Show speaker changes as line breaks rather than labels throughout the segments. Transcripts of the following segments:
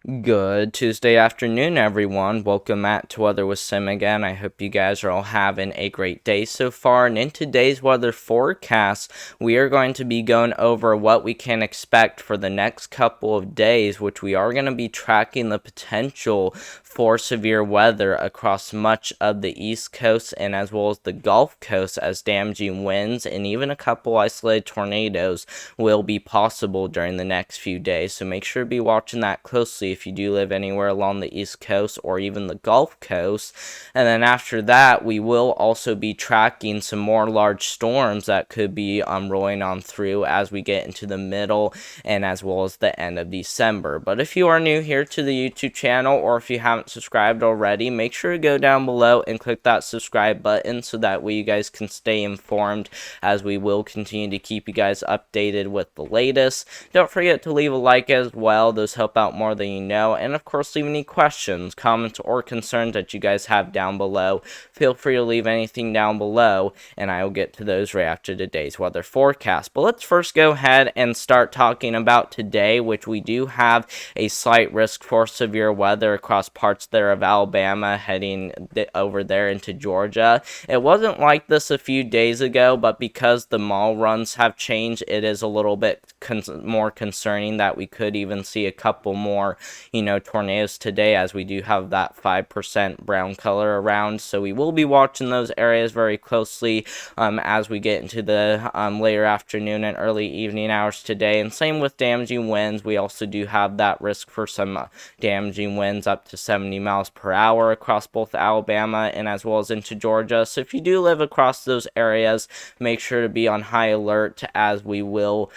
Good Tuesday afternoon, everyone. Welcome back to Weather with Sim again. I hope you guys are all having a great day so far. And in today's weather forecast, we are going to be going over what we can expect for the next couple of days, which we are going to be tracking the potential for severe weather across much of the East Coast and as well as the Gulf Coast, as damaging winds and even a couple isolated tornadoes will be possible during the next few days. So make sure to be watching that closely if you do live anywhere along the East Coast or even the Gulf Coast. And then after that, we will also be tracking some more large storms that could be rolling on through as we get into the middle and as well as the end of December. But if you are new here to the YouTube channel, or if you haven't subscribed already, make sure to go down below and click that subscribe button so that way you guys can stay informed, as we will continue to keep you guys updated with the latest. Don't forget to leave a like as well. Those help out more than you know. And of course, leave any questions, comments, or concerns that you guys have down below. Feel free to leave anything down below, and I will get to those right after today's weather forecast. But let's first go ahead and start talking about today, which we do have a slight risk for severe weather across parts there of Alabama, heading over there into Georgia. It wasn't like this a few days ago, but because the mall runs have changed, it is a little bit more concerning that we could even see a couple more, tornadoes today, as we do have that 5% brown color around. So we will be watching those areas very closely as we get into the later afternoon and early evening hours today. And same with damaging winds. We also do have that risk for some damaging winds up to 70 miles per hour across both Alabama and as well as into Georgia. So if you do live across those areas, make sure to be on high alert, as we will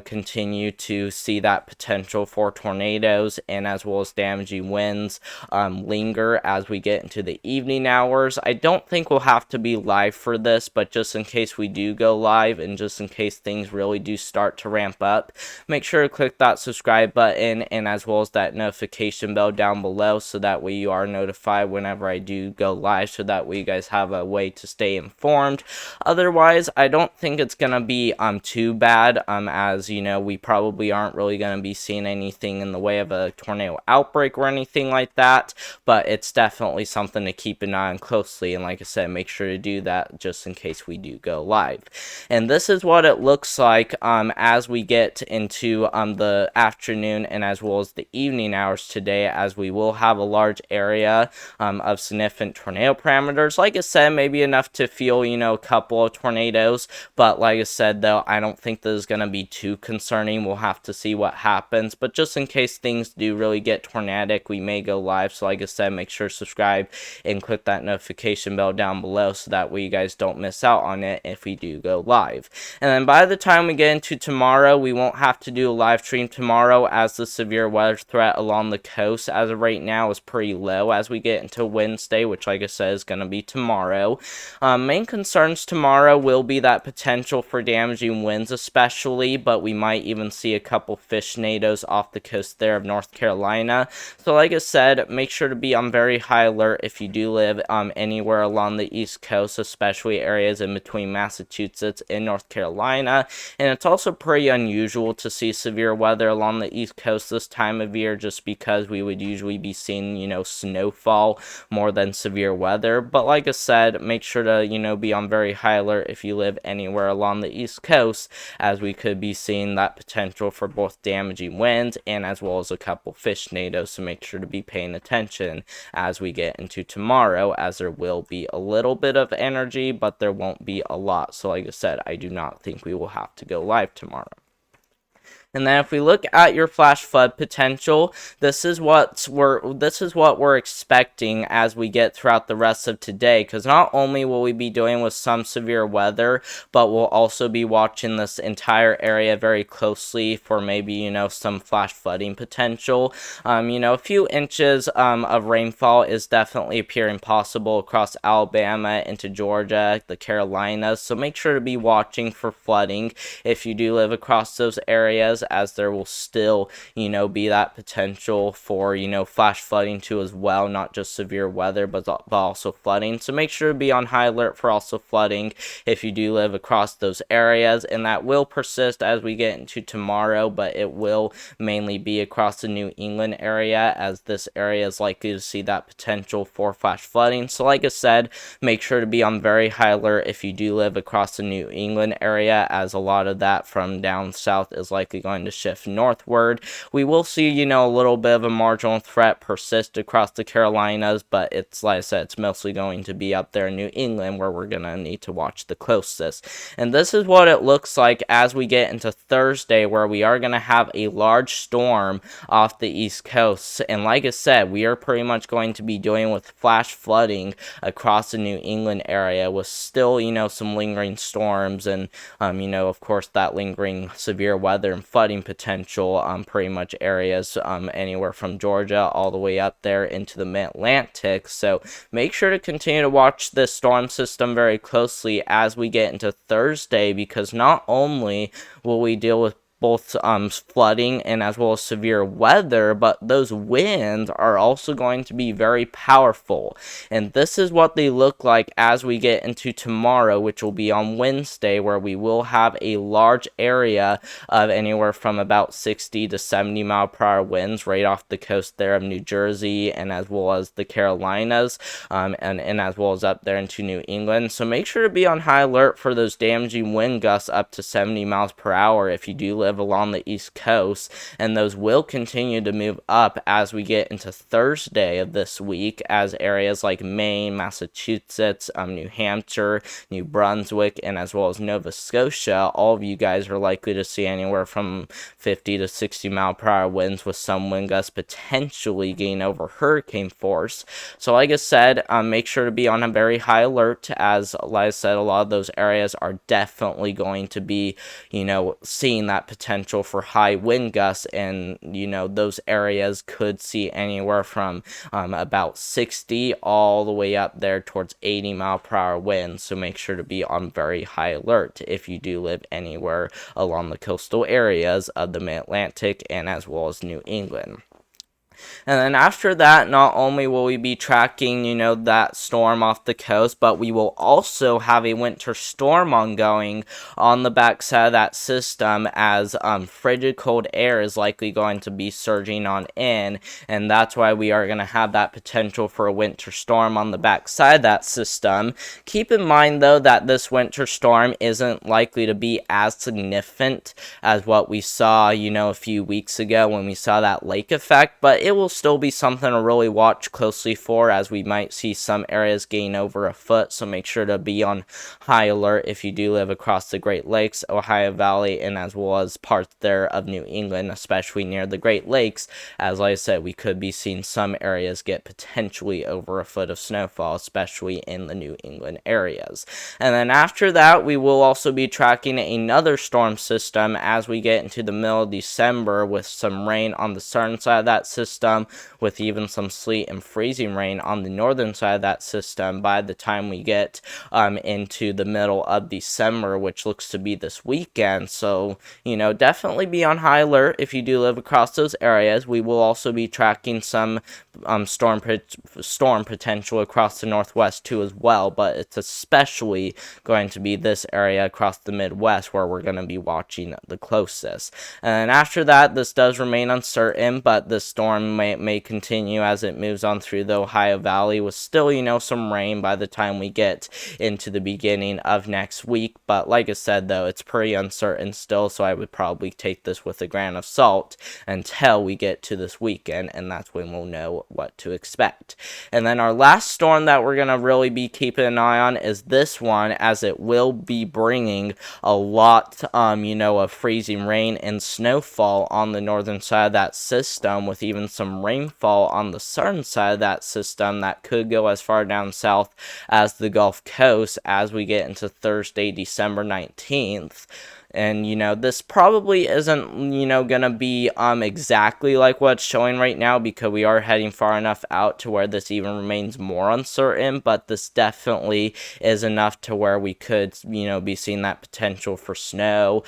continue to see that potential for tornadoes and as well as damaging winds linger as we get into the evening hours. I don't think we'll have to be live for this, but just in case we do go live and just in case things really do start to ramp up, make sure to click that subscribe button and as well as that notification bell down below, so that way you are notified whenever I do go live, so that way you guys have a way to stay informed. Otherwise, I don't think it's gonna be too bad, as we probably aren't really gonna be seeing anything in the way of a tornado outbreak or anything like that, but it's definitely something to keep an eye on closely. And like I said, make sure to do that just in case we do go live. And this is what it looks like as we get into the afternoon and as well as the evening hours today, as we will have a large area of significant tornado parameters. Like I said, maybe enough to feel a couple of tornadoes, but like I said, though, I don't think this is going to be too concerning. We'll have to see what happens, but just in case things do really get tornadic, we may go live. So like I said, make sure to subscribe and click that notification bell down below, so that way you guys don't miss out on it if we do go live. And then by the time we get into tomorrow, we won't have to do a live stream tomorrow, as the severe weather threat along the coast as of right now is pretty low as we get into Wednesday, which like I said is going to be tomorrow. Main concerns tomorrow will be that potential for damaging winds especially, but we might even see a couple fish tornadoes off the coast there of North Carolina. So like I said, make sure to be on very high alert if you do live anywhere along the East Coast, especially areas in between Massachusetts and North Carolina. And it's also pretty unusual to see severe weather along the East Coast this time of year, just because we would usually be seeing snowfall more than severe weather. But like I said, make sure to be on very high alert if you live anywhere along the East Coast, as we could be seeing that potential for both damaging winds and as well as a couple fish tornadoes. So make sure to be paying attention as we get into tomorrow, as there will be a little bit of energy, but there won't be a lot. So like I said, I do not think we will have to go live tomorrow. And then if we look at your flash flood potential, this is what we're expecting as we get throughout the rest of today, because not only will we be dealing with some severe weather, but we'll also be watching this entire area very closely for maybe some flash flooding potential. A few inches of rainfall is definitely appearing possible across Alabama into Georgia, the Carolinas, so make sure to be watching for flooding if you do live across those areas. areas, as there will still, be that potential for, flash flooding too as well, not just severe weather, but also flooding. So make sure to be on high alert for also flooding if you do live across those areas, and that will persist as we get into tomorrow, but it will mainly be across the New England area, as this area is likely to see that potential for flash flooding. So like I said, make sure to be on very high alert if you do live across the New England area, as a lot of that from down south is likely going to shift northward. We will see, a little bit of a marginal threat persist across the Carolinas, but it's, like I said, it's mostly going to be up there in New England where we're going to need to watch the closest. And this is what it looks like as we get into Thursday, where we are going to have a large storm off the East Coast. And like I said, we are pretty much going to be dealing with flash flooding across the New England area, with still, some lingering storms and, of course, that lingering severe weather and flooding potential pretty much areas anywhere from Georgia all the way up there into the mid-Atlantic. So make sure to continue to watch this storm system very closely as we get into Thursday, because not only will we deal with both flooding and as well as severe weather, but those winds are also going to be very powerful. And this is what they look like as we get into tomorrow, which will be on Wednesday, where we will have a large area of anywhere from about 60 to 70 mile per hour winds right off the coast there of New Jersey, and as well as the Carolinas, and as well as up there into New England. So make sure to be on high alert for those damaging wind gusts up to 70 miles per hour if you do live along the East Coast, and those will continue to move up as we get into Thursday of this week, as areas like Maine, Massachusetts, New Hampshire, New Brunswick, and as well as Nova Scotia, all of you guys are likely to see anywhere from 50 to 60 mile per hour winds, with some wind gusts potentially getting over hurricane force. So like I said, make sure to be on a very high alert, as like I said, a lot of those areas are definitely going to be, seeing that potential for high wind gusts, and those areas could see anywhere from about 60 all the way up there towards 80 mile per hour winds. So make sure to be on very high alert if you do live anywhere along the coastal areas of the mid-Atlantic and as well as New England. And then after that, not only will we be tracking, that storm off the coast, but we will also have a winter storm ongoing on the backside of that system, as frigid cold air is likely going to be surging on in, and that's why we are going to have that potential for a winter storm on the backside of that system. Keep in mind, though, that this winter storm isn't likely to be as significant as what we saw, a few weeks ago when we saw that lake effect, but it will still be something to really watch closely for, as we might see some areas gain over a foot. So make sure to be on high alert if you do live across the Great Lakes, Ohio Valley, and as well as parts there of New England, especially near the Great Lakes. As like I said, we could be seeing some areas get potentially over a foot of snowfall, especially in the New England areas. And then after that, we will also be tracking another storm system as we get into the middle of December, with some rain on the southern side of that system, with even some sleet and freezing rain on the northern side of that system by the time we get into the middle of December, which looks to be this weekend. So, definitely be on high alert if you do live across those areas. We will also be tracking some storm potential across the Northwest too as well, but it's especially going to be this area across the Midwest where we're going to be watching the closest. And after that, this does remain uncertain, but the storm may continue as it moves on through the Ohio Valley, with still, some rain by the time we get into the beginning of next week. But like I said, though, it's pretty uncertain still, so I would probably take this with a grain of salt until we get to this weekend, and that's when we'll know what to expect. And then our last storm that we're going to really be keeping an eye on is this one, as it will be bringing a lot, of freezing rain and snowfall on the northern side of that system, with even some rainfall on the southern side of that system that could go as far down south as the Gulf Coast as we get into Thursday, December 19th. And this probably isn't gonna be exactly like what it's showing right now, because we are heading far enough out to where this even remains more uncertain. But this definitely is enough to where we could be seeing that potential for snow,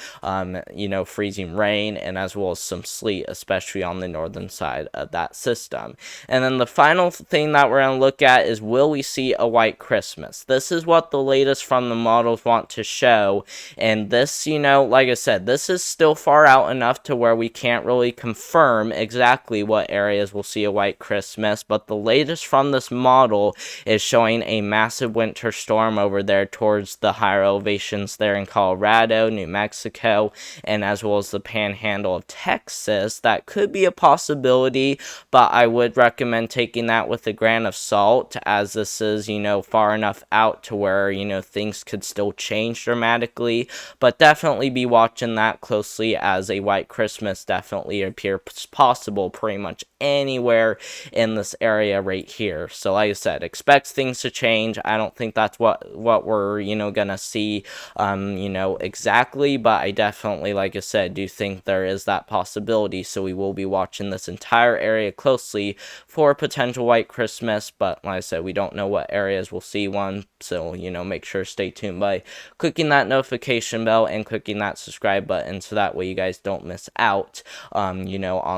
freezing rain, and as well as some sleet, especially on the northern side of that system. And then the final thing that we're going to look at is, will we see a white Christmas? This is what the latest from the models want to show. And this, like I said, this is still far out enough to where we can't really confirm exactly what areas will see a white Christmas. But the latest from this model is showing a massive winter storm over there towards the higher elevations there in Colorado, New Mexico, and as well as the panhandle of Texas. That could be a possibility, but I would recommend taking that with a grain of salt, as this is, far enough out to where, things could still change dramatically. But definitely be watching that closely, as a white Christmas definitely appears possible pretty much anywhere in this area right here. So like I said, expect things to change. I don't think that's what we're gonna see exactly, but I definitely, like I said, do think there is that possibility. So we will be watching this entire area closely for potential white Christmas. But like I said, we don't know what areas will see one, so make sure to stay tuned by clicking that notification bell and clicking that subscribe button, so that way you guys don't miss out on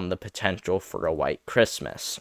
the potential for a white Christmas.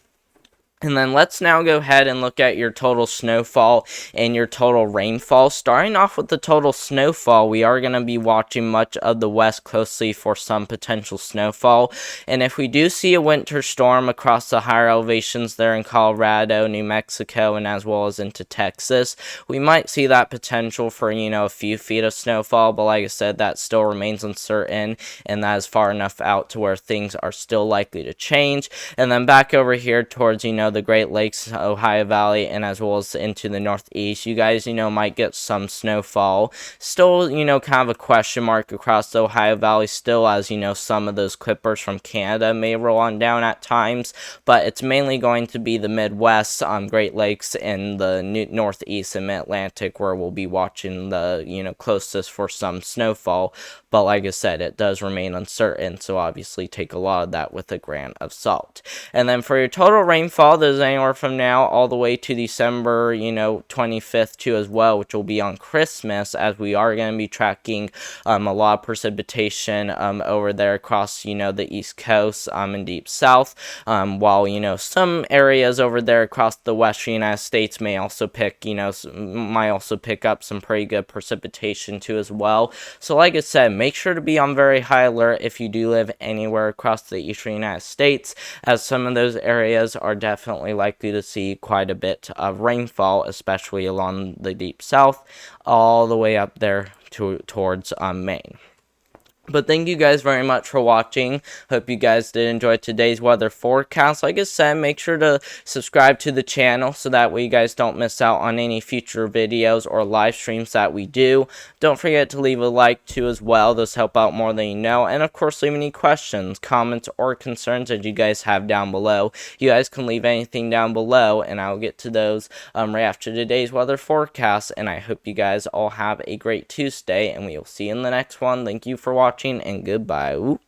And then let's now go ahead and look at your total snowfall and your total rainfall. Starting off with the total snowfall, we are going to be watching much of the west closely for some potential snowfall. And if we do see a winter storm across the higher elevations there in Colorado, New Mexico, and as well as into Texas, we might see that potential for, a few feet of snowfall. But like I said, that still remains uncertain, and that is far enough out to where things are still likely to change. And then back over here towards, the Great Lakes, Ohio Valley, and as well as into the northeast, you guys, might get some snowfall. Still, kind of a question mark across the Ohio Valley still, as, some of those clippers from Canada may roll on down at times. But it's mainly going to be the Midwest, Great Lakes, and the northeast and Mid-Atlantic where we'll be watching the, closest for some snowfall. But like I said, it does remain uncertain, so obviously take a lot of that with a grain of salt. And then for your total rainfall, there's anywhere from now all the way to December, 25th too as well, which will be on Christmas, as we are going to be tracking a lot of precipitation over there across, the East Coast and deep south, while, some areas over there across the western United States may also pick up some pretty good precipitation too as well. So like I said, make sure to be on very high alert if you do live anywhere across the eastern United States, as some of those areas are definitely likely to see quite a bit of rainfall, especially along the deep south, all the way up there towards Maine. But thank you guys very much for watching. Hope you guys did enjoy today's weather forecast. Like I said, make sure to subscribe to the channel, so that way you guys don't miss out on any future videos or live streams that we do. Don't forget to leave a like too as well. Those help out more than you know. And of course, leave any questions, comments, or concerns that you guys have down below. You guys can leave anything down below, and I'll get to those right after today's weather forecast. And I hope you guys all have a great Tuesday, and we will see you in the next one. Thank you for watching, and goodbye. Ooh.